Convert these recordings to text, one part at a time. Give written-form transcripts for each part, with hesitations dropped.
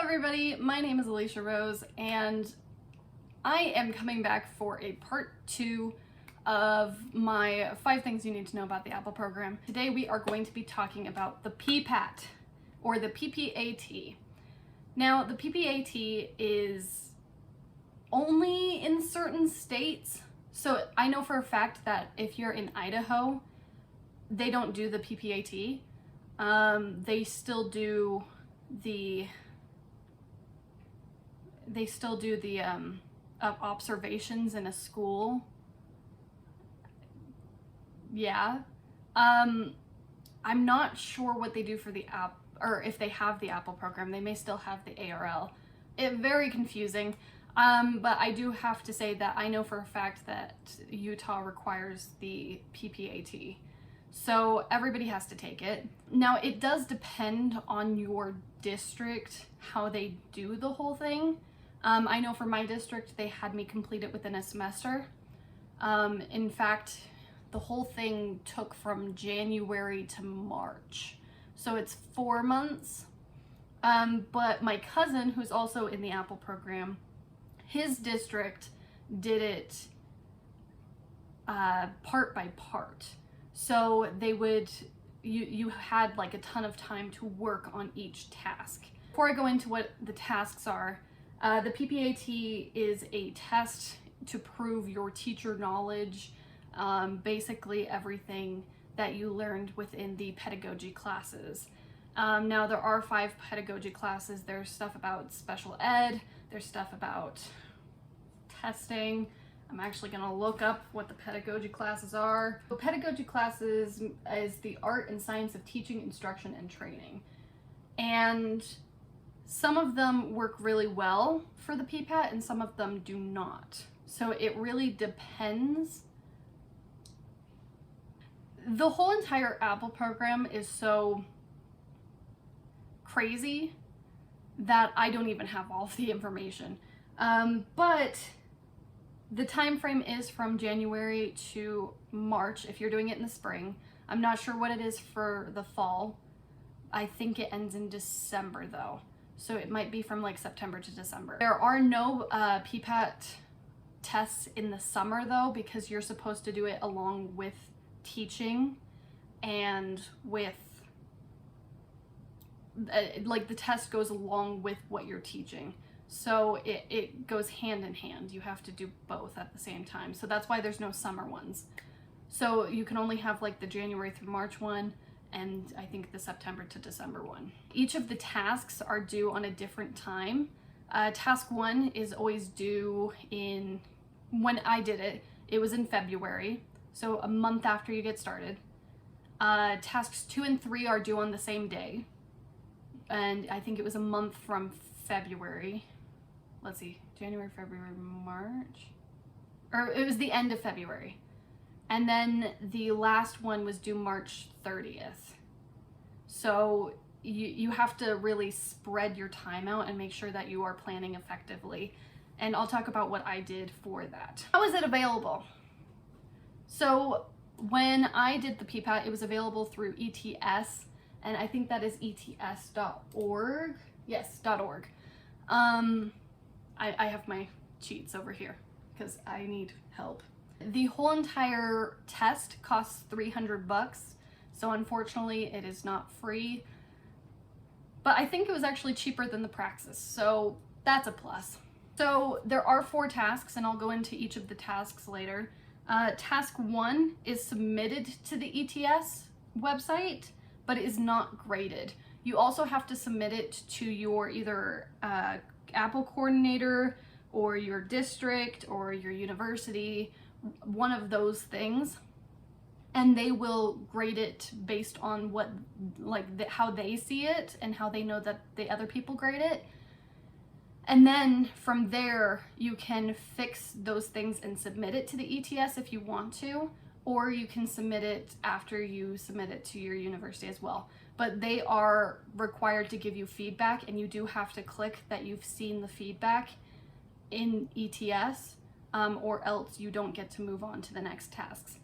everybody, my name is Alicia Rose and I am coming back for a part 2 of my 5 things you need to know about the Apple program. Today we are going to be talking about the PPAT or the PPAT. Now the PPAT is only in certain states, so I know for a fact that if you're in Idaho, they don't do the PPAT. They still do the observations in a school. Yeah. I'm not sure what they do for the app, or if they have the Apple program. They may still have the ARL. Very confusing. But I do have to say that I know for a fact that Utah requires the PPAT. So everybody has to take it. Now it does depend on your district how they do the whole thing. I know for my district they had me complete it within a semester. In fact, the whole thing took from January to March. So it's 4 months. But my cousin, who's also in the Apple program, his district did it part by part. So they would, you had like a ton of time to work on each task. Before I go into what the tasks are, the PPAT is a test to prove your teacher knowledge, basically everything that you learned within the pedagogy classes. Now there are 5 pedagogy classes. There's stuff about special ed, there's stuff about testing. I'm actually going to look up what the pedagogy classes are. So pedagogy classes is the art and science of teaching, instruction, and training. And some of them work really well for the PPAT and some of them do not. So it really depends. The whole entire Apple program is so crazy that I don't even have all of the information. But the time frame is from January to March if you're doing it in the spring. I'm not sure what it is for the fall. I think it ends in December though. So it might be from like September to December. There are no PPAT tests in the summer though, because you're supposed to do it along with teaching and with like the test goes along with what you're teaching. So it goes hand in hand. You have to do both at the same time. So that's why there's no summer ones. So you can only have like the January through March one, and I think the September to December one. Each of the tasks are due on a different time. Task 1 is always due in, when I did it, it was in February. So a month after you get started. Tasks 2 and 3 are due on the same day. And I think it was a month from February. Let's see, January, February, March, or it was the end of February. And then the last one was due March 30th. So you have to really spread your time out and make sure that you are planning effectively. And I'll talk about what I did for that. How is it available? So when I did the PPAT, it was available through ETS, and I think that is ets.org. Yes, .org. I have my cheats over here because I need help. The whole entire test costs $300, so unfortunately it is not free, but I think it was actually cheaper than the Praxis, so that's a plus. So there are 4 tasks, and I'll go into each of the tasks later. Task 1 is submitted to the ETS website, but it is not graded. You also have to submit it to your either Apple coordinator or your district or your university, one of those things, and they will grade it based on what, how they see it and how they know that the other people grade it. And then from there, you can fix those things and submit it to the ETS if you want to, or you can submit it after you submit it to your university as well. But they are required to give you feedback, and you do have to click that you've seen the feedback in ETS, or else you don't get to move on to the next tasks.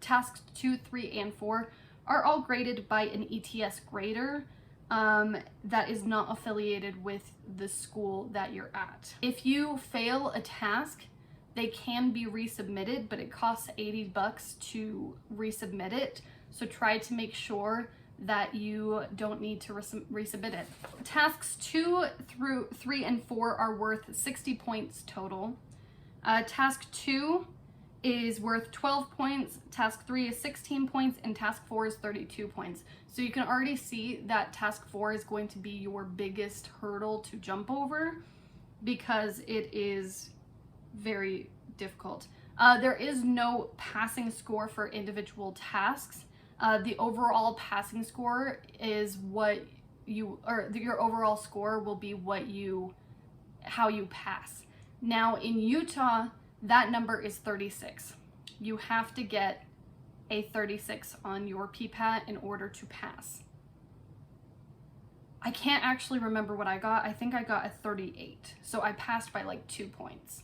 Tasks 2, 3, and 4 are all graded by an ETS grader, that is not affiliated with the school that you're at. If you fail a task, they can be resubmitted, but it costs $80 to resubmit it. So try to make sure that you don't need to resubmit it. Tasks 2 through 3 and 4 are worth 60 points total. Task 2 is worth 12 points, task 3 is 16 points, and task 4 is 32 points. So you can already see that task 4 is going to be your biggest hurdle to jump over because it is very difficult. There is no passing score for individual tasks. The overall passing score is what you, or your overall score will be how you pass. Now in Utah, that number is 36. You have to get a 36 on your PPAT in order to pass. I can't actually remember what I got. I think I got a 38. So I passed by like 2 points.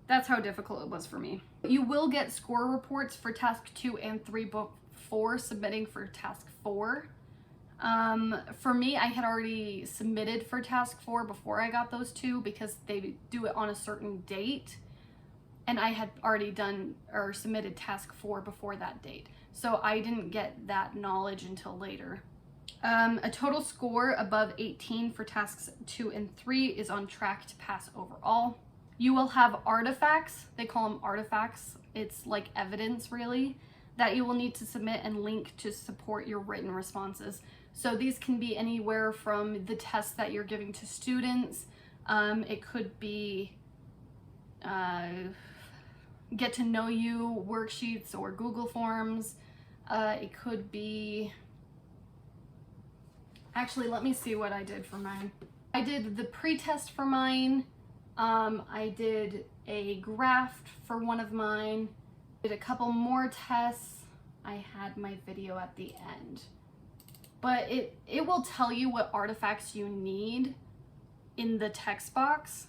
That's how difficult it was for me. You will get score reports for task 2 and 3 before submitting for task 4. For me, I had already submitted for task 4 before I got those 2 because they do it on a certain date. And I had already done or submitted task 4 before that date. So I didn't get that knowledge until later. A total score above 18 for tasks 2 and 3 is on track to pass overall. You will have artifacts, they call them artifacts, it's like evidence really, that you will need to submit and link to support your written responses. So these can be anywhere from the tests that you're giving to students, it could be get to know you worksheets or Google Forms, it could be, actually let me see what I did for mine. I did the pre-test for mine. I did a graft for one of mine, did a couple more tests. I had my video at the end, but it will tell you what artifacts you need in the text box,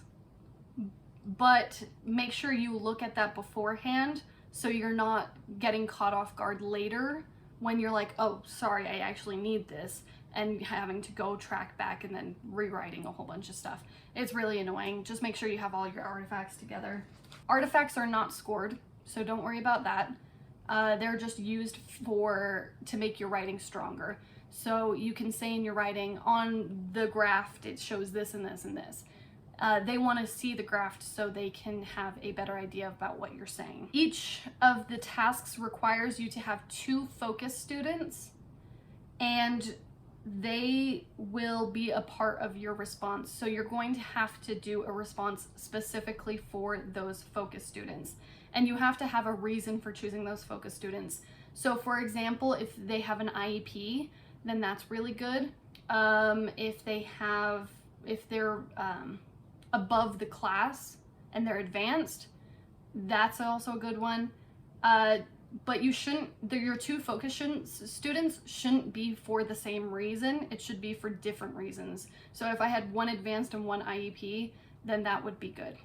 but make sure you look at that beforehand so you're not getting caught off guard later when you're like, oh, sorry, I actually need this, and having to go track back and then rewriting a whole bunch of stuff. It's really annoying. Just make sure you have all your artifacts together. Artifacts are not scored, so don't worry about that. They're just used to make your writing stronger. So you can say in your writing, on the graft, it shows this and this and this. They want to see the graft so they can have a better idea about what you're saying. Each of the tasks requires you to have 2 focus students, and they will be a part of your response. So you're going to have to do a response specifically for those focus students. And you have to have a reason for choosing those focus students. So for example, if they have an IEP, then that's really good. If they're above the class and they're advanced, that's also a good one. But your 2 focus students shouldn't be for the same reason. It should be for different reasons. So if I had 1 advanced and 1 IEP, then that would be good.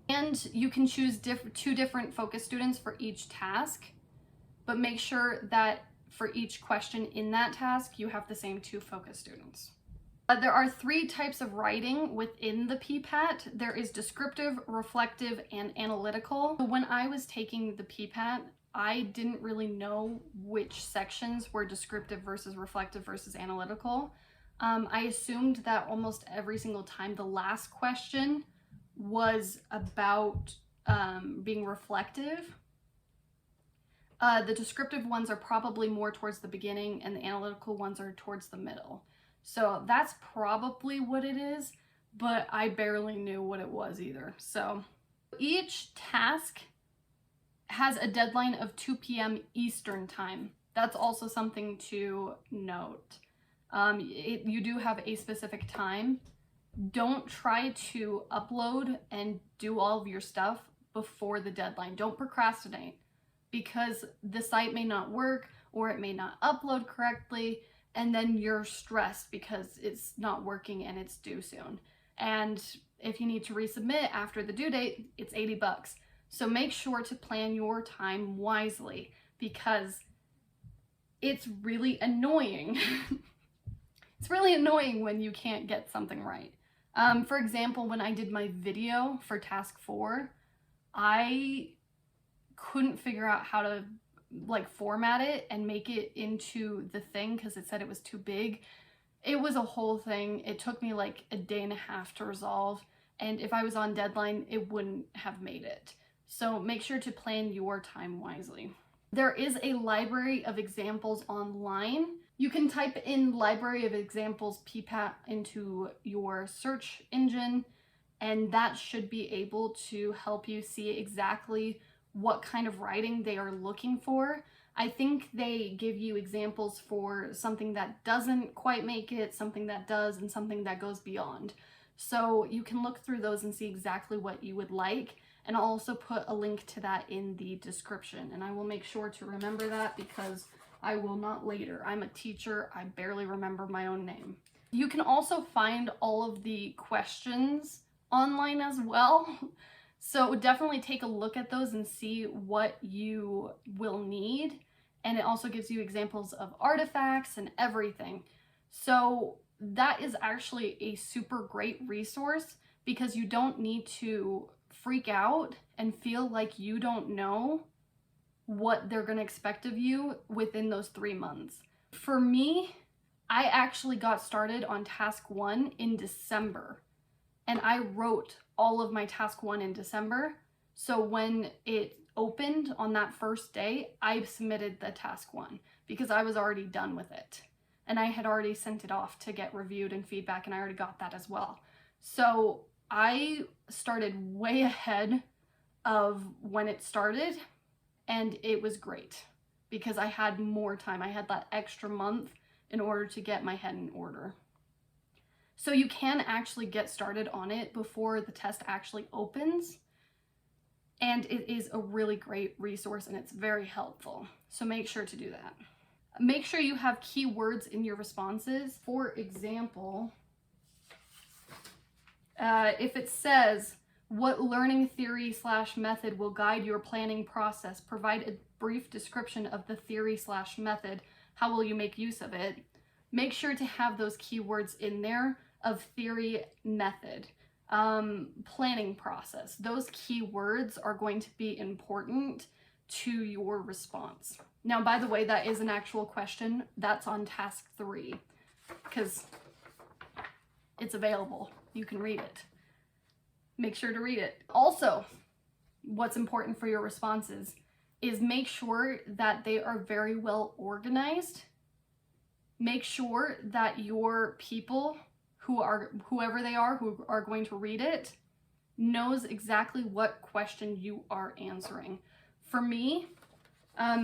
And you can choose 2 different focus students for each task, but make sure that for each question in that task, you have the same 2 focus students. There are 3 types of writing within the PPAT. There is descriptive, reflective, and analytical. When I was taking the PPAT, I didn't really know which sections were descriptive versus reflective versus analytical. I assumed that almost every single time the last question was about being reflective. The descriptive ones are probably more towards the beginning and the analytical ones are towards the middle. So that's probably what it is, but I barely knew what it was either. So each task has a deadline of 2 p.m. Eastern time. That's also something to note. You do have a specific time. Don't try to upload and do all of your stuff before the deadline. Don't procrastinate, because the site may not work or it may not upload correctly, and then you're stressed because it's not working and it's due soon. And if you need to resubmit after the due date, it's $80. So make sure to plan your time wisely, because it's really annoying It's really annoying when you can't get something right. For example, when I did my video for task 4, I couldn't figure out how to like format it and make it into the thing because it said it was too big. It was a whole thing. It took me like a day and a half to resolve, and if I was on deadline, it wouldn't have made it. So make sure to plan your time wisely. There is a library of examples online. You can type in library of examples PPAT into your search engine, and that should be able to help you see exactly what kind of writing they are looking for. I think they give you examples for something that doesn't quite make it, something that does, and something that goes beyond. So you can look through those and see exactly what you would like. And I'll also put a link to that in the description. And I will make sure to remember that because I will not later. I'm a teacher. I barely remember my own name. You can also find all of the questions online as well. So definitely take a look at those and see what you will need. And it also gives you examples of artifacts and everything. So that is actually a super great resource because you don't need to freak out and feel like you don't know what they're going to expect of you within those 3 months. For me, I actually got started on task 1 in December, and I wrote all of my task 1 in December. So when it opened on that first day, I submitted the task 1 because I was already done with it. And I had already sent it off to get reviewed and feedback, and I already got that as well. So I started way ahead of when it started, and it was great because I had more time. I had that extra month in order to get my head in order. So you can actually get started on it before the test actually opens, and it is a really great resource and it's very helpful. So make sure to do that. Make sure you have keywords in your responses. For example, if it says, what learning theory / method will guide your planning process? Provide a brief description of the theory / method. How will you make use of it? Make sure to have those keywords in there of theory, method, planning process. Those keywords are going to be important to your response. Now, by the way, that is an actual question. That's on task 3 because it's available. You can read it. Make sure to read it. Also, what's important for your responses is make sure that they are very well organized. Make sure that your people whoever they are who are going to read it knows exactly what question you are answering. For me,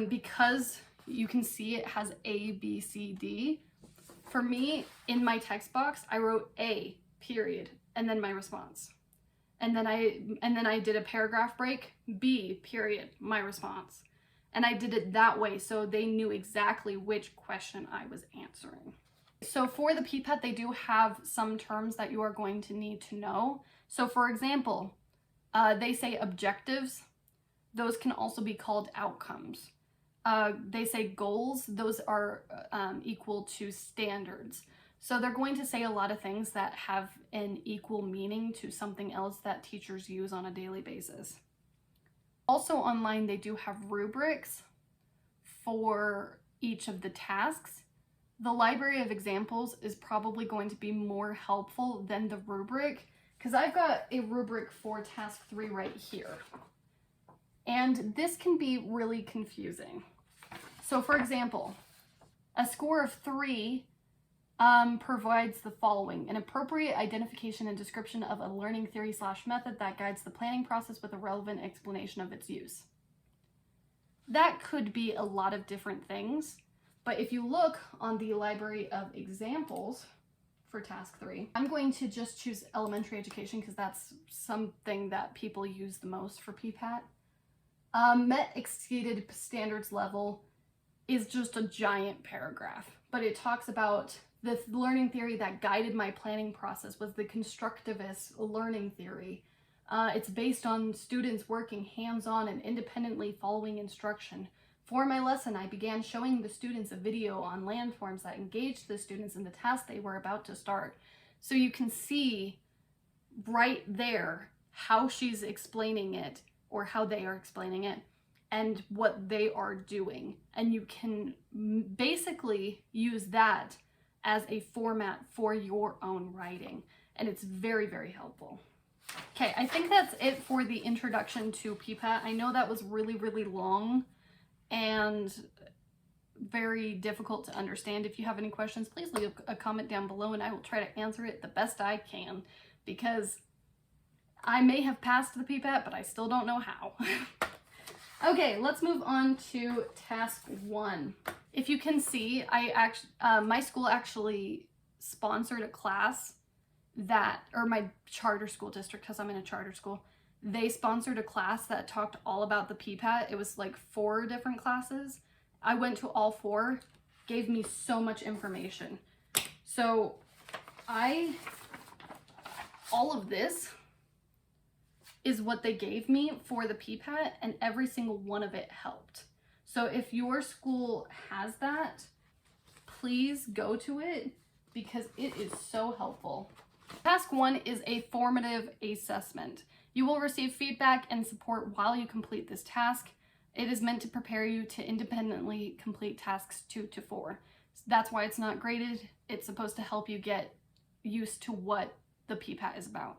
because you can see it has A, B, C, D, for me, in my text box, I wrote A, period, and then my response. And then I did a paragraph break, B, period, my response. And I did it that way so they knew exactly which question I was answering. So for the PPAT, they do have some terms that you are going to need to know. So for example, they say objectives. Those can also be called outcomes. They say goals. Those are equal to standards. So they're going to say a lot of things that have an equal meaning to something else that teachers use on a daily basis. Also online, they do have rubrics for each of the tasks. The library of examples is probably going to be more helpful than the rubric because I've got a rubric for task 3 right here. And this can be really confusing. So for example, a score of 3 provides the following: an appropriate identification and description of a learning theory / method that guides the planning process with a relevant explanation of its use. That could be a lot of different things, but if you look on the library of examples for task 3, I'm going to just choose elementary education because that's something that people use the most for PPAT. Met exceeded standards level is just a giant paragraph, but it talks about the learning theory that guided my planning process was the constructivist learning theory. It's based on students working hands-on and independently following instruction. For my lesson, I began showing the students a video on landforms that engaged the students in the task they were about to start. So you can see right there how she's explaining it, or how they are explaining it, and what they are doing. And you can basically use that as a format for your own writing. And it's very, very helpful. Okay, I think that's it for the introduction to PPAT. I know that was really, really long and very difficult to understand. If you have any questions, please leave a comment down below and I will try to answer it the best I can, because I may have passed the PPAT, but I still don't know how. Okay, let's move on to task 1. If you can see, my school actually sponsored a class or my charter school district, because I'm in a charter school, they sponsored a class that talked all about the PPAT. It was like 4 different classes. I went to all 4, gave me so much information. So all of this is what they gave me for the PPAT, and every single one of it helped. So if your school has that, please go to it, because it is so helpful. Task 1 is a formative assessment. You will receive feedback and support while you complete this task. It is meant to prepare you to independently complete tasks 2 to 4. That's why it's not graded. It's supposed to help you get used to what the PPAT is about.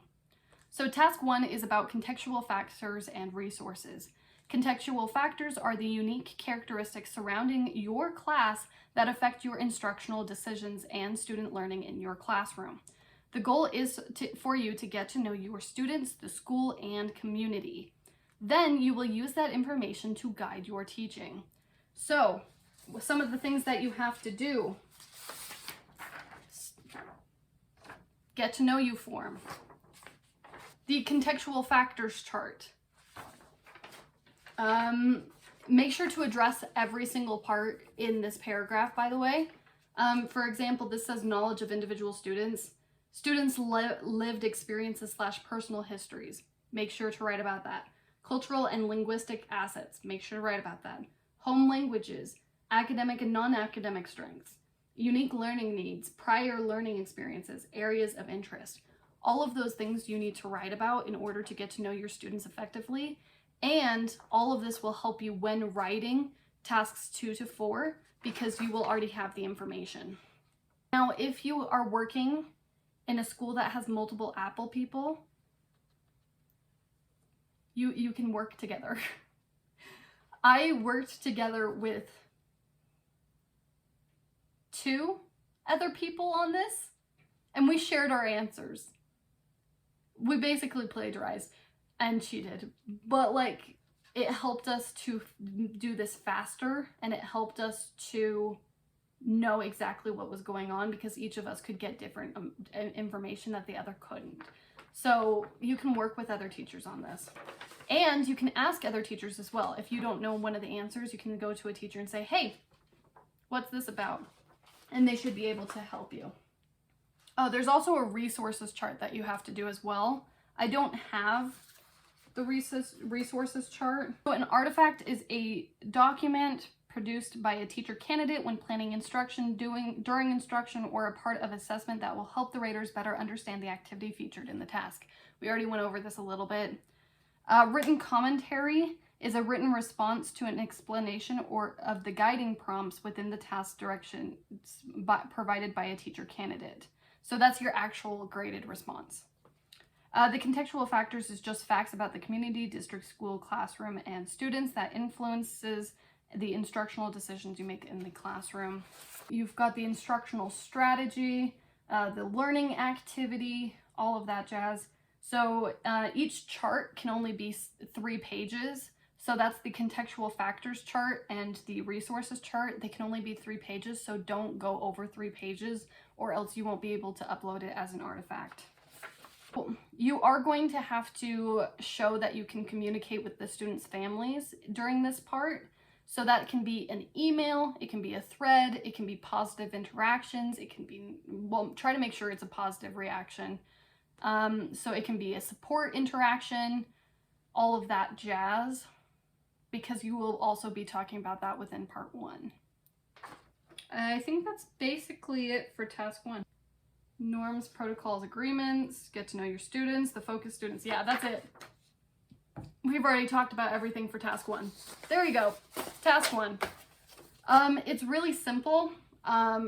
So task 1 is about contextual factors and resources. Contextual factors are the unique characteristics surrounding your class that affect your instructional decisions and student learning in your classroom. The goal is for you to get to know your students, the school, and community. Then you will use that information to guide your teaching. So, some of the things that you have to do: get to know you form, the contextual factors chart. Make sure to address every single part in this paragraph, by the way. For example, this says knowledge of individual students. Students' lived experiences / personal histories. Make sure to write about that. Cultural and linguistic assets. Make sure to write about that. Home languages, academic and non-academic strengths, unique learning needs, prior learning experiences, areas of interest. All of those things you need to write about in order to get to know your students effectively. And all of this will help you when writing tasks 2 to 4, because you will already have the information. Now, if you are working in a school that has multiple Apple people, you can work together. I worked together with 2 other people on this, and we shared our answers. We basically plagiarized and cheated, but like, it helped us to do this faster, and it helped us to know exactly what was going on, because each of us could get different information that the other couldn't. So you can work with other teachers on this, and you can ask other teachers as well. If you don't know one of the answers, you can go to a teacher and say, hey, what's this about? And they should be able to help you. Oh, there's also a resources chart that you have to do as well. I don't have the resources chart. So an artifact is a document produced by a teacher candidate when planning instruction, during instruction, or a part of assessment that will help the raters better understand the activity featured in the task. We already went over this a little bit. Written commentary is a written response to an explanation or of the guiding prompts within the task direction provided by a teacher candidate. So that's your actual graded response. The contextual factors is just facts about the community, district, school, classroom, and students that influences the instructional decisions you make in the classroom. You've got the instructional strategy, the learning activity, all of that jazz. So each chart can only be 3 pages. So that's the contextual factors chart, and the resources chart, they can only be 3 pages. So don't go over 3 pages, or else you won't be able to upload it as an artifact. You are going to have to show that you can communicate with the students' families during this part. So that can be an email, it can be a thread, it can be positive interactions, it can be, well, try to make sure it's a positive reaction. So it can be a support interaction, all of that jazz. because you will also be talking about that within part 1. I think that's basically it for task 1. Norms, protocols, agreements, get to know your students, the focus students. Yeah, that's it. We've already talked about everything for task 1. There you go. Task 1. It's really simple,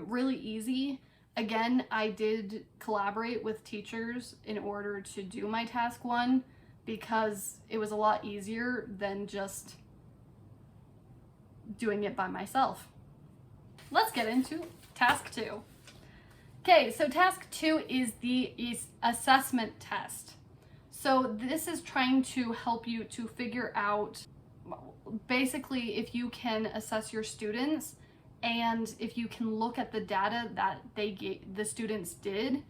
really easy. Again, I did collaborate with teachers in order to do my task 1 because it was a lot easier than just doing it by myself. Let's get into task 2. Okay, so task 2 is the assessment test. So this is trying to help you to figure out basically if you can assess your students and if you can look at the data that the students did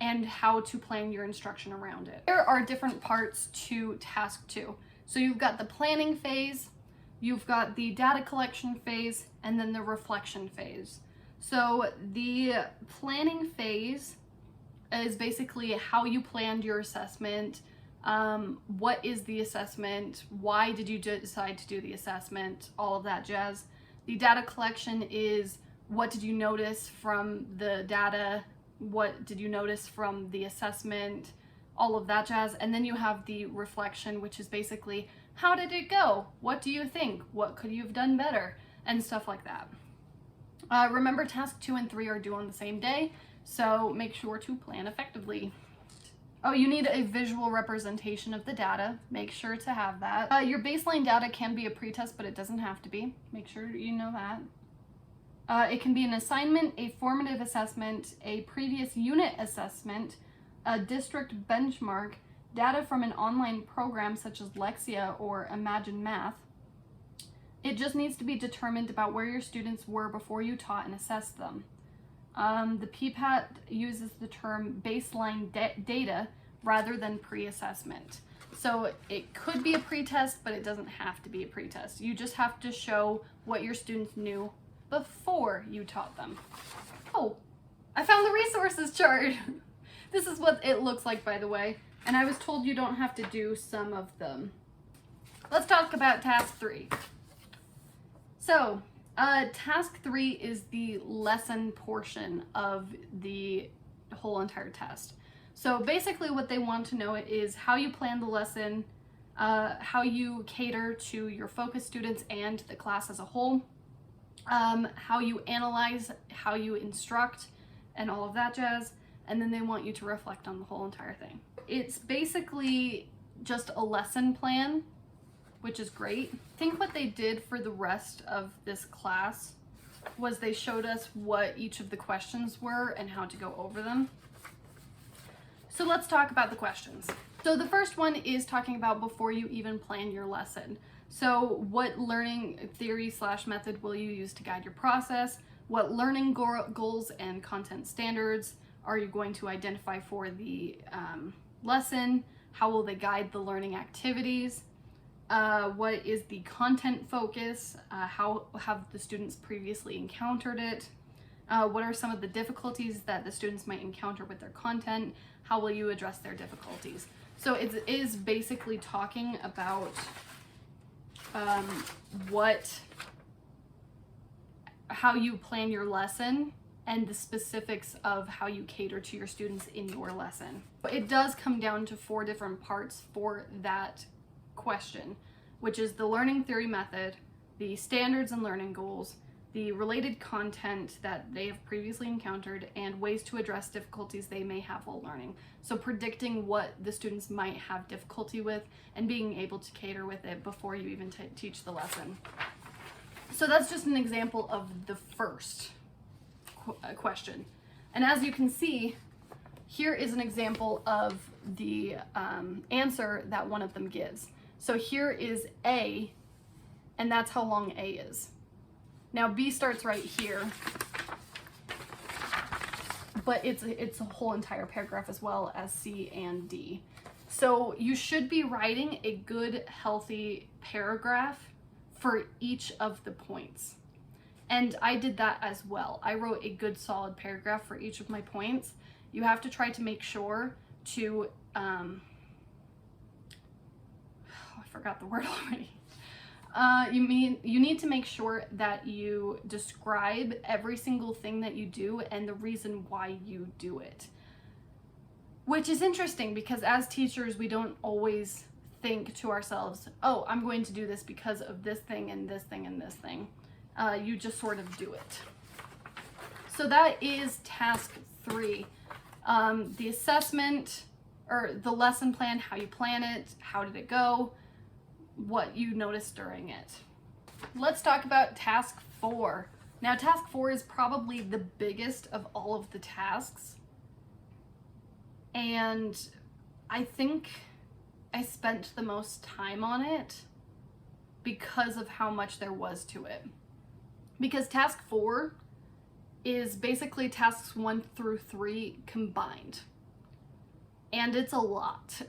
and how to plan your instruction around it. There are different parts to task 2. So you've got the planning phase, you've got the data collection phase, and then the reflection phase. So the planning phase is basically how you planned your assessment, what is the assessment, why did you decide to do the assessment, all of that jazz. The data collection is what did you notice from the data, what did you notice from the assessment, all of that jazz. And then you have the reflection, which is basically how did it go, what do you think, what could you have done better, and stuff like that. Remember, task 2 and 3 are due on the same day, so make sure to plan effectively. Oh, you need a visual representation of the data. Make sure to have that. Your baseline data can be a pretest, but it doesn't have to be. Make sure you know that. It can be an assignment, a formative assessment, a previous unit assessment, a district benchmark, data from an online program such as Lexia or Imagine Math. It just needs to be determined about where your students were before you taught and assessed them. The PPAT uses the term baseline data rather than pre-assessment. So it could be a pretest, but it doesn't have to be a pretest. You just have to show what your students knew before you taught them. Oh, I found the resources chart. This is what it looks like, by the way. And I was told you don't have to do some of them. Let's talk about task 3. So, task 3 is the lesson portion of the whole entire test. So basically what they want to know is how you plan the lesson, how you cater to your focus students and the class as a whole, how you analyze, how you instruct, and all of that jazz. And then they want you to reflect on the whole entire thing. It's basically just a lesson plan, which is great. I think what they did for the rest of this class was they showed us what each of the questions were and how to go over them. So let's talk about the questions. So the first one is talking about before you even plan your lesson. So what learning theory / method will you use to guide your process? What learning goals and content standards are you going to identify for the lesson? How will they guide the learning activities? What is the content focus? How have the students previously encountered it? What are some of the difficulties that the students might encounter with their content? How will you address their difficulties? So it is basically talking about how you plan your lesson and the specifics of how you cater to your students in your lesson. It does come down to 4 different parts for that question, which is the learning theory method, the standards and learning goals, the related content that they have previously encountered, and ways to address difficulties they may have while learning. So predicting what the students might have difficulty with and being able to cater with it before you even teach the lesson. So that's just an example of the first question. And as you can see, here is an example of the answer that one of them gives. So here is A, and that's how long A is. Now B starts right here, but it's a whole entire paragraph as well as C and D. So you should be writing a good, healthy paragraph for each of the points. And I did that as well. I wrote a good, solid paragraph for each of my points. You have to try to make sure to, I forgot the word already. You need to make sure that you describe every single thing that you do and the reason why you do it. Which is interesting because as teachers, we don't always think to ourselves, oh, I'm going to do this because of this thing and this thing and this thing. You just sort of do it. So that is task 3. The assessment, or the lesson plan, how you plan it, how did it go, what you noticed during it. Let's talk about task 4. Now, task 4 is probably the biggest of all of the tasks. And I think I spent the most time on it because of how much there was to it. Because task 4 is basically tasks 1 through 3 combined. And it's a lot.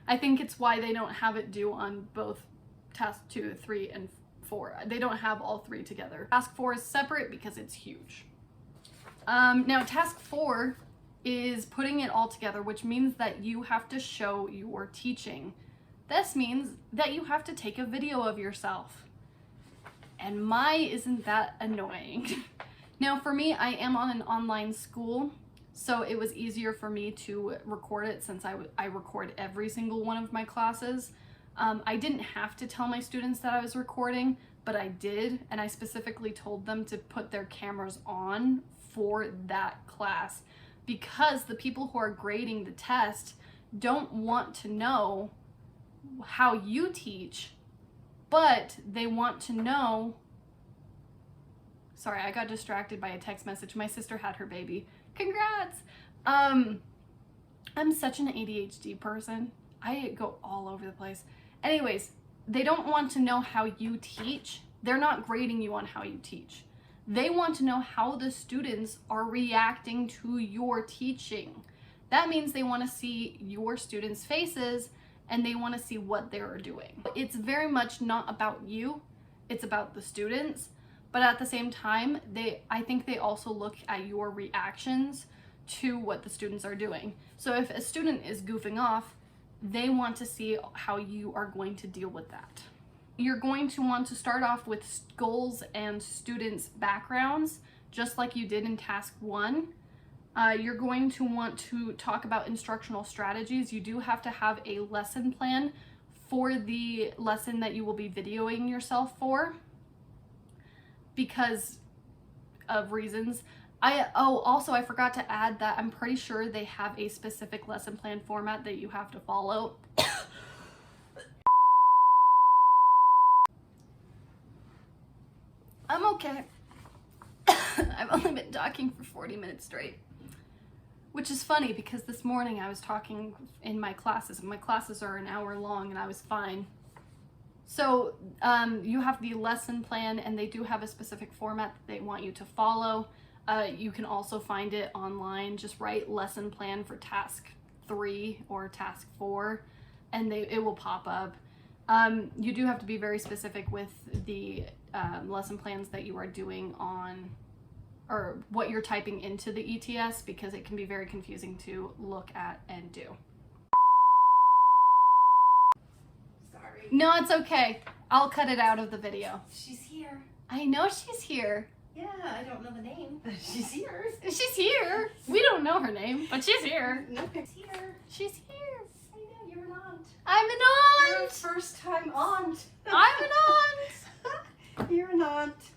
I think it's why they don't have it due on both task 2, 3, and 4. They don't have all 3 together. Task 4 is separate because it's huge. Now, task 4 is putting it all together, which means that you have to show your teaching. This means that you have to take a video of yourself. And my, isn't that annoying? Now, for me, I am on an online school, so it was easier for me to record it since I record every single one of my classes. I didn't have to tell my students that I was recording, but I did, and I specifically told them to put their cameras on for that class because the people who are grading the test don't want to know how you teach, but they want to know. Sorry, I got distracted by a text message. My sister had her baby. Congrats! I'm such an ADHD person. I go all over the place. Anyways, they don't want to know how you teach. They're not grading you on how you teach. They want to know how the students are reacting to your teaching. That means they want to see your students' faces and they want to see what they're doing. It's very much not about you. It's about the students. But at the same time, I think they also look at your reactions to what the students are doing. So if a student is goofing off, they want to see how you are going to deal with that. You're going to want to start off with goals and students' backgrounds, just like you did in task 1. You're going to want to talk about instructional strategies. You do have to have a lesson plan for the lesson that you will be videoing yourself for, because of reasons. Also, I forgot to add that I'm pretty sure they have a specific lesson plan format that you have to follow. I'm okay. I've only been talking for 40 minutes straight, which is funny because this morning I was talking in my classes, and my classes are an hour long, and I was fine. So you have the lesson plan, and they do have a specific format that they want you to follow. You can also find it online. Just write lesson plan for task 3 or task 4, and it will pop up. You do have to be very specific with the lesson plans that you are doing on, or what you're typing into the ETS, because it can be very confusing to look at and do. No, it's okay. I'll cut it out of the video. She's here. I know she's here. Yeah, I don't know the name, but she's here. She's here. We don't know her name, but she's here. No, she's here. She's here. I know, you're an aunt. I'm an You're a aunt. first-time aunt. I'm an aunt. You're an aunt.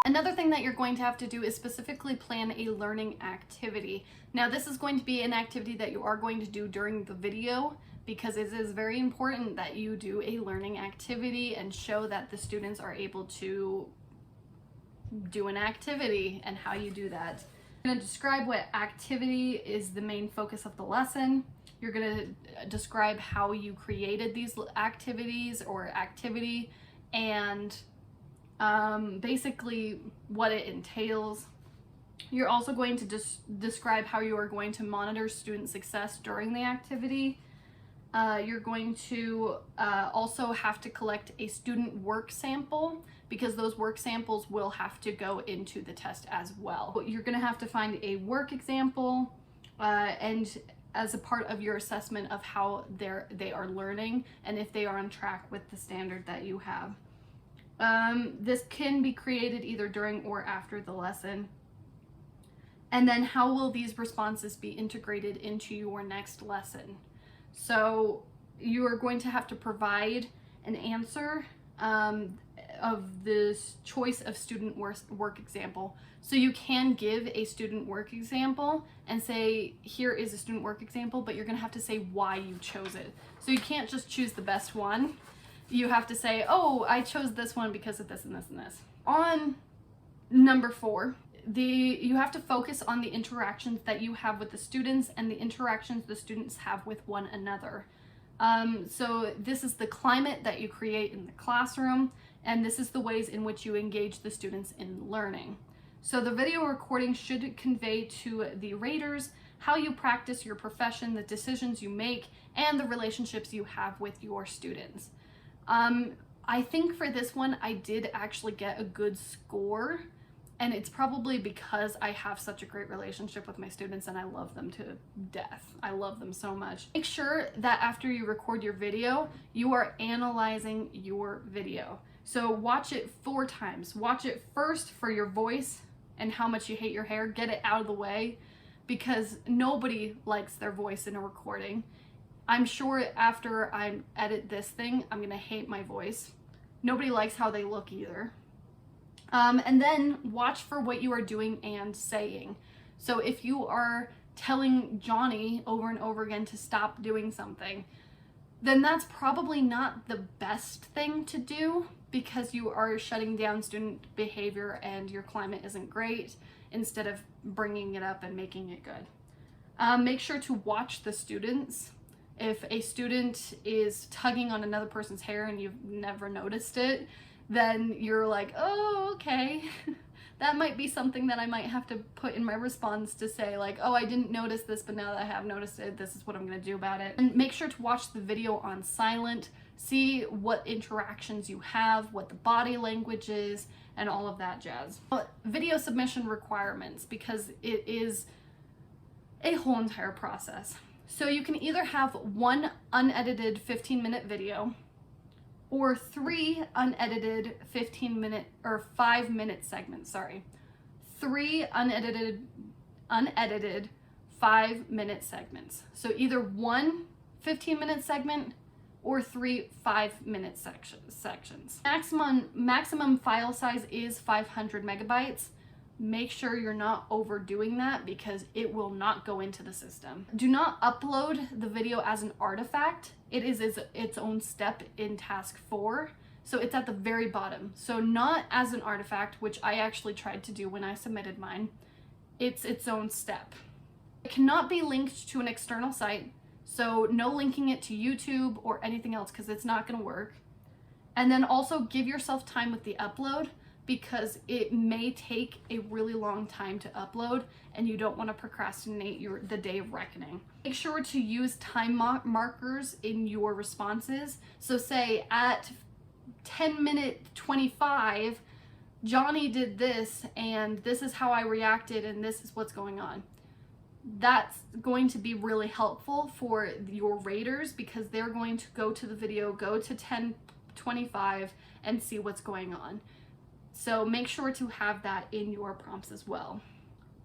Another thing that you're going to have to do is specifically plan a learning activity. Now, this is going to be an activity that you are going to do during the video, because it is very important that you do a learning activity and show that the students are able to do an activity and how you do that. You're going to describe what activity is the main focus of the lesson. You're going to describe how you created these activities or activity, and basically what it entails. You're also going to describe how you are going to monitor student success during the activity. You're going to also have to collect a student work sample, because those work samples will have to go into the test as well. You're going to have to find a work example, and as a part of your assessment of how they are learning and if they are on track with the standard that you have. This can be created either during or after the lesson. And then how will these responses be integrated into your next lesson? So you are going to have to provide an answer of this choice of student work example. So you can give a student work example and say, here is a student work example, but you're gonna have to say why you chose it. So you can't just choose the best one. You have to say, oh, I chose this one because of this and this and this. On number 4, you have to focus on the interactions that you have with the students and the interactions the students have with one another. So this is the climate that you create in the classroom, and this is the ways in which you engage the students in learning. So the video recording should convey to the raters how you practice your profession, the decisions you make, and the relationships you have with your students. I think for this one, I did actually get a good score, and it's probably because I have such a great relationship with my students and I love them to death. I love them so much. Make sure that after you record your video, you are analyzing your video. So watch it 4 times. Watch it first for your voice and how much you hate your hair. Get it out of the way, because nobody likes their voice in a recording. I'm sure after I edit this thing, I'm gonna hate my voice. Nobody likes how they look either. And then watch for what you are doing and saying. So if you are telling Johnny over and over again to stop doing something, then that's probably not the best thing to do, because you are shutting down student behavior and your climate isn't great, instead of bringing it up and making it good. Make sure to watch the students. If a student is tugging on another person's hair and you've never noticed it, then you're like, oh, okay. That might be something that I might have to put in my response to say, like, oh, I didn't notice this, but now that I have noticed it, this is what I'm gonna do about it. And make sure to watch the video on silent, see what interactions you have, what the body language is, and all of that jazz. Video submission requirements, because it is a whole entire process. So you can either have 1 unedited 15-minute video, or 3 unedited 15-minute or 5-minute segments, 3 unedited 5-minute segments. So either 1 15-minute segment or 3 5-minute sections. Maximum file size is 500 megabytes. Make sure you're not overdoing that, because it will not go into the system. Do not upload the video as an artifact. It is its own step in task 4. So it's at the very bottom. So not as an artifact, which I actually tried to do when I submitted mine. It's its own step. It cannot be linked to an external site. So no linking it to YouTube or anything else, because it's not gonna work. And then also give yourself time with the upload, because it may take a really long time to upload and you don't want to procrastinate the day of reckoning. Make sure to use time markers in your responses. So say at 10:25, Johnny did this and this is how I reacted and this is what's going on. That's going to be really helpful for your raters, because they're going to go to the video, go to 10:25 and see what's going on. So make sure to have that in your prompts as well.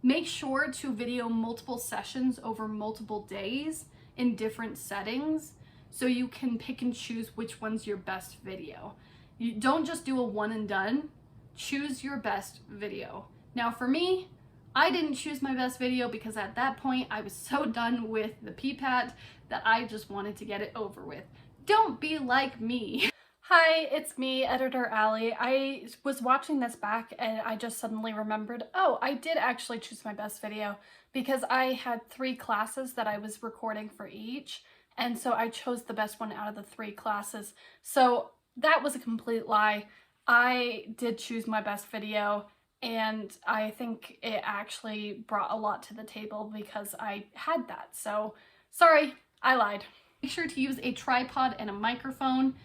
Make sure to video multiple sessions over multiple days in different settings, so you can pick and choose which one's your best video. You don't just do a one and done. Choose your best video. Now for me, I didn't choose my best video because at that point I was so done with the PPAT that I just wanted to get it over with. Don't be like me. Hi, it's me, Editor Allie. I was watching this back and I just suddenly remembered, oh, I did actually choose my best video, because I had 3 classes that I was recording for each, and so I chose the best one out of the 3 classes. So that was a complete lie. I did choose my best video, and I think it actually brought a lot to the table because I had that. So sorry, I lied. Make sure to use a tripod and a microphone.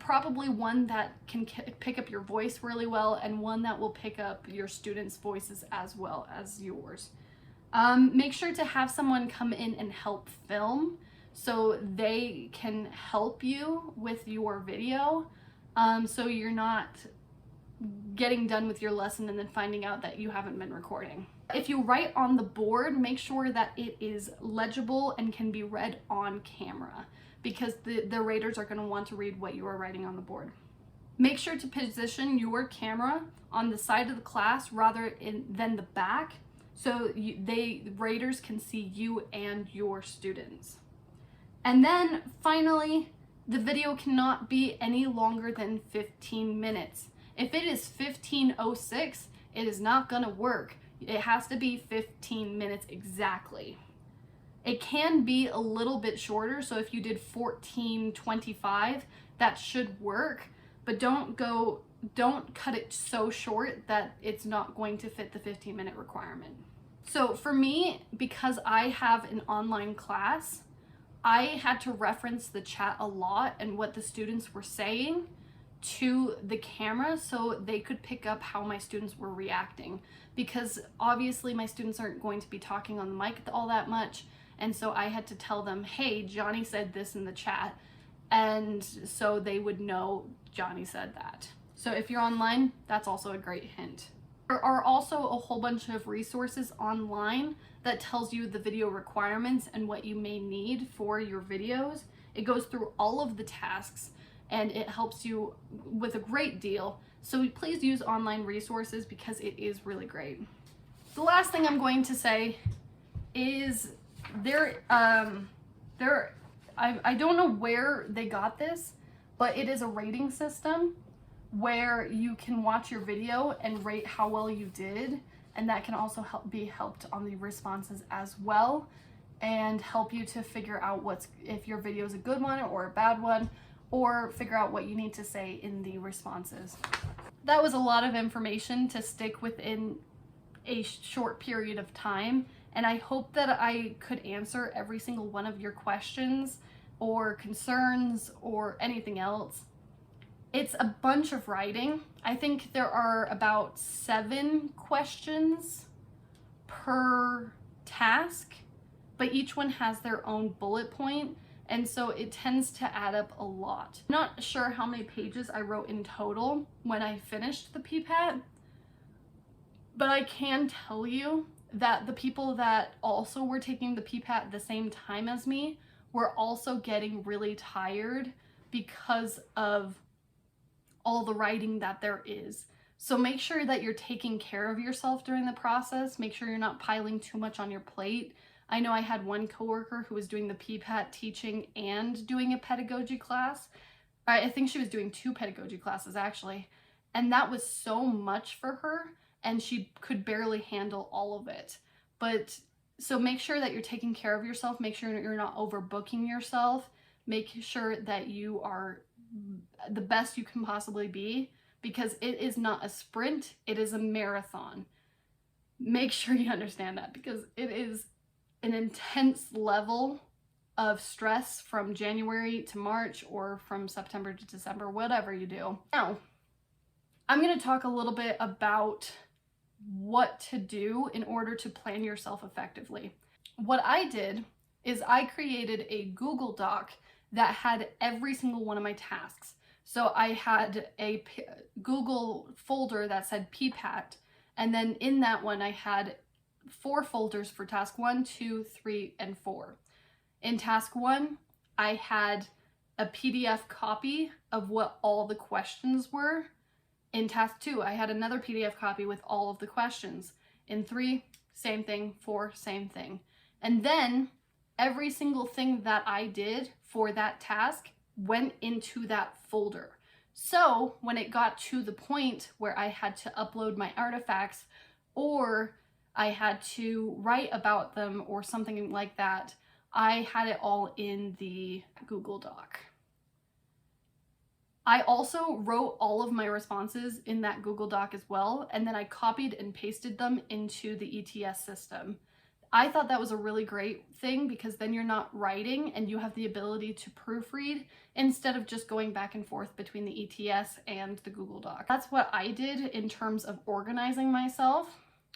Probably one that can pick up your voice really well, and one that will pick up your students' voices as well as yours. Make sure to have someone come in and help film so they can help you with your video, so you're not getting done with your lesson and then finding out that you haven't been recording. If you write on the board, make sure that it is legible and can be read on camera, because the raters are going to want to read what you are writing on the board. Make sure to position your camera on the side of the class rather than the back, so raters can see you and your students. And then finally, the video cannot be any longer than 15 minutes. If it is 15:06, it is not gonna work. It has to be 15 minutes exactly. It can be a little bit shorter, so if you did 14:25, that should work, but don't cut it so short that it's not going to fit the 15-minute requirement. So for me, because I have an online class, I had to reference the chat a lot and what the students were saying to the camera so they could pick up how my students were reacting, because obviously my students aren't going to be talking on the mic all that much, and so I had to tell them, hey, Johnny said this in the chat, and so they would know Johnny said that. So if you're online, that's also a great hint. There are also a whole bunch of resources online that tells you the video requirements and what you may need for your videos. It goes through all of the tasks and it helps you with a great deal. So please use online resources because it is really great. The last thing I'm going to say is I don't know where they got this, but it is a rating system where you can watch your video and rate how well you did, and that can also be helped on the responses as well, and help you to figure out if your video is a good one or a bad one, or figure out what you need to say in the responses. That was a lot of information to stick within a short period of time, and I hope that I could answer every single one of your questions or concerns or anything else. It's a bunch of writing. I think there are about 7 questions per task, but each one has their own bullet point, and so it tends to add up a lot. I'm not sure how many pages I wrote in total when I finished the PPAT, but I can tell you that the people that also were taking the PPAT at the same time as me were also getting really tired because of all the writing that there is. So make sure that you're taking care of yourself during the process. Make sure you're not piling too much on your plate. I know I had one coworker who was doing the PPAT teaching and doing a pedagogy class. I think she was doing 2 pedagogy classes actually, and that was so much for her, and she could barely handle all of it. But so make sure that you're taking care of yourself. Make sure you're not overbooking yourself. Make sure that you are the best you can possibly be, because it is not a sprint, it is a marathon. Make sure you understand that, because it is an intense level of stress from January to March, or from September to December, whatever you do. Now, I'm going to talk a little bit about what to do in order to plan yourself effectively. What I did is I created a Google Doc that had every single one of my tasks. So I had a Google folder that said PPAT, and then in that one I had 4 folders for task 1, 2, 3, and 4. In task 1, I had a PDF copy of what all the questions were. In task 2, I had another PDF copy with all of the questions. In 3, same thing. 4, same thing. And then every single thing that I did for that task went into that folder. So when it got to the point where I had to upload my artifacts, or I had to write about them or something like that, I had it all in the Google Doc. I also wrote all of my responses in that Google Doc as well, and then I copied and pasted them into the ETS system. I thought that was a really great thing, because then you're not writing and you have the ability to proofread instead of just going back and forth between the ETS and the Google Doc. That's what I did in terms of organizing myself.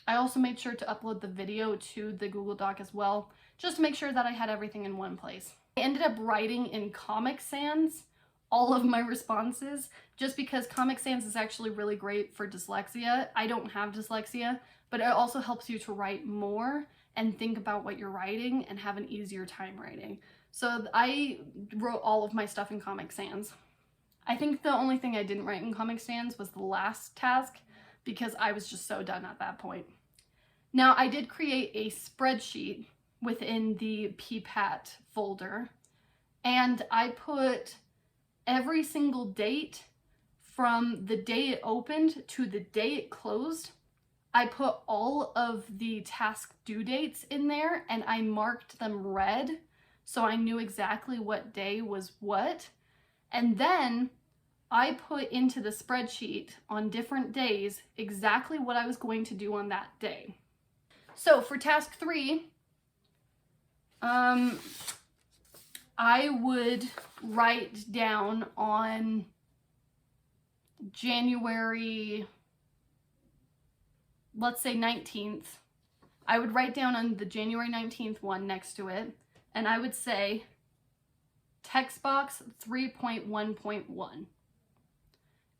I also made sure to upload the video to the Google Doc as well, just to make sure that I had everything in one place. I ended up writing in Comic Sans all of my responses, just because Comic Sans is actually really great for dyslexia. I don't have dyslexia, but it also helps you to write more and think about what you're writing and have an easier time writing. So I wrote all of my stuff in Comic Sans. I think the only thing I didn't write in Comic Sans was the last task, because I was just so done at that point. Now, I did create a spreadsheet within the PPAT folder, and I put every single date from the day it opened to the day it closed. I put all of the task due dates in there, and I marked them red so I knew exactly what day was what. And then I put into the spreadsheet on different days exactly what I was going to do on that day. So for task 3, I would write down on January, let's say 19th, I would write down on the January 19th one next to it, and I would say text box 3.1.1.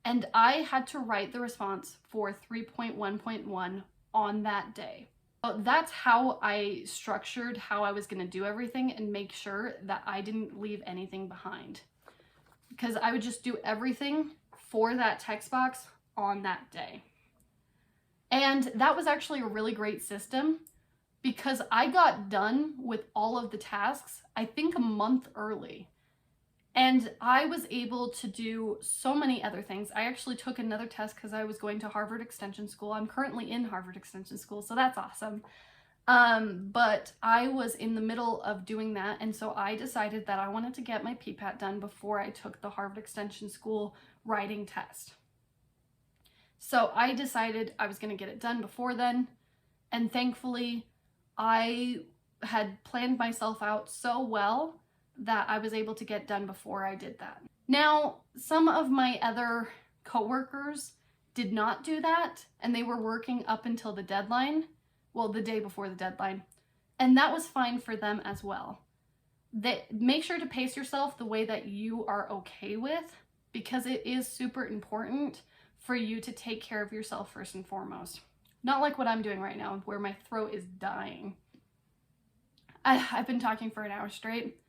And I had to write the response for 3.1.1 on that day. So that's how I structured how I was going to do everything and make sure that I didn't leave anything behind. Because I would just do everything for that text box on that day. And that was actually a really great system, because I got done with all of the tasks, I think a month early. And I was able to do so many other things. I actually took another test because I was going to Harvard Extension School. I'm currently in Harvard Extension School, so that's awesome. But I was in the middle of doing that, and so I decided that I wanted to get my PPAT done before I took the Harvard Extension School writing test. So I decided I was going to get it done before then, and thankfully I had planned myself out so well that I was able to get done before I did that. Now, some of my other coworkers did not do that, and they were working up until the deadline, well, the day before the deadline, and that was fine for them as well. Make sure to pace yourself the way that you are okay with, because it is super important for you to take care of yourself first and foremost. Not like what I'm doing right now, where my throat is dying. I've been talking for an hour straight.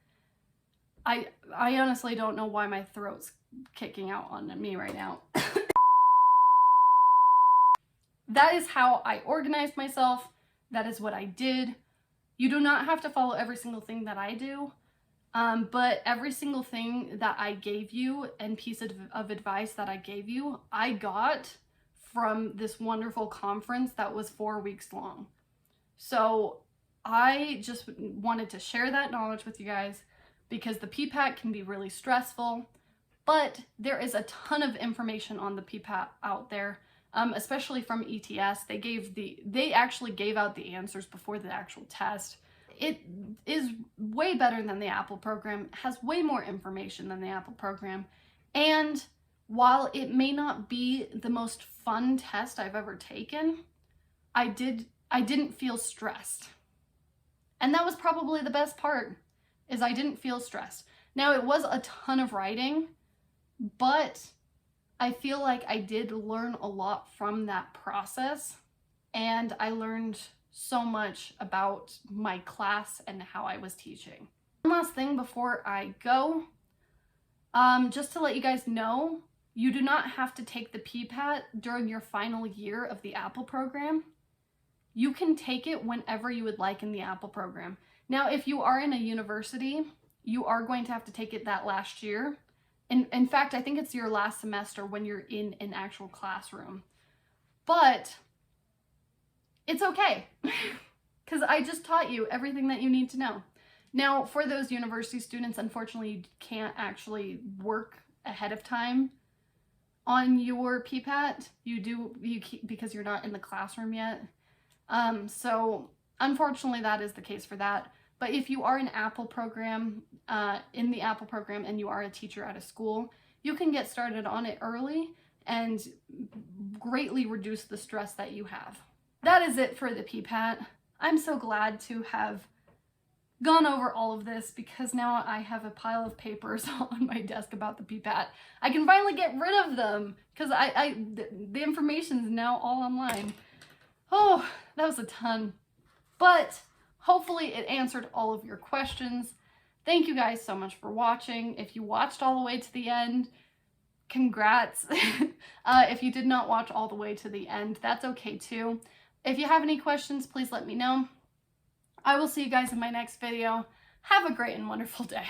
I honestly don't know why my throat's kicking out on me right now. That is how I organized myself. That is what I did. You do not have to follow every single thing that I do, but every single thing that I gave you and piece of advice that I gave you, I got from this wonderful conference that was 4 weeks long. So I just wanted to share that knowledge with you guys, because the PPAT can be really stressful, but there is a ton of information on the PPAT out there, especially from ETS. They actually gave out the answers before the actual test. It is way better than the Apple program, has way more information than the Apple program, and while it may not be the most fun test I've ever taken, I didn't feel stressed. And that was probably the best part, is I didn't feel stressed. Now, it was a ton of writing, but I feel like I did learn a lot from that process, and I learned so much about my class and how I was teaching. One last thing before I go, just to let you guys know, you do not have to take the PPAT during your final year of the Apple program. You can take it whenever you would like in the Apple program. Now, if you are in a university, you are going to have to take it that last year. In fact, I think it's your last semester when you're in an actual classroom. But it's okay, because I just taught you everything that you need to know. Now, for those university students, unfortunately, you can't actually work ahead of time on your PPAT. Because you're not in the classroom yet. So unfortunately, that is the case for that. But if you are in the Apple program and you are a teacher at a school, you can get started on it early and greatly reduce the stress that you have. that is it for the PPAT. I'm so glad to have gone over all of this because now I have a pile of papers on my desk about the PPAT. I can finally get rid of them because the information's now all online. Oh, that was a ton. But hopefully it answered all of your questions. Thank you guys so much for watching. If you watched all the way to the end, congrats. If you did not watch all the way to the end, that's okay too. If you have any questions, please let me know. I will see you guys in my next video. Have a great and wonderful day.